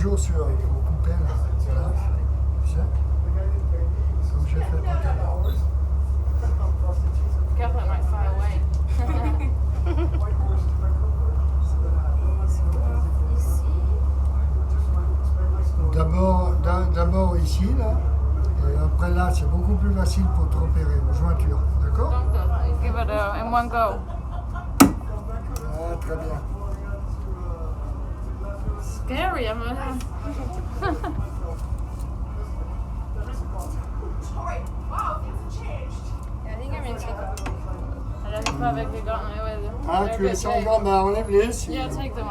toujours sur le coupé là. Voilà. Tu sais. Comme j'ai fait tout à l'heure. Careful, it might fly away. D'abord ici, là, et après là, c'est beaucoup plus facile pour te repérer, aux jointures, d'accord? Give it in one go. Ah, très bien. Scary, I'm I think I'm into it. j'arrive pas avec les gants. Ah, tu es sans jambes, enlève-les. Yeah, take them off.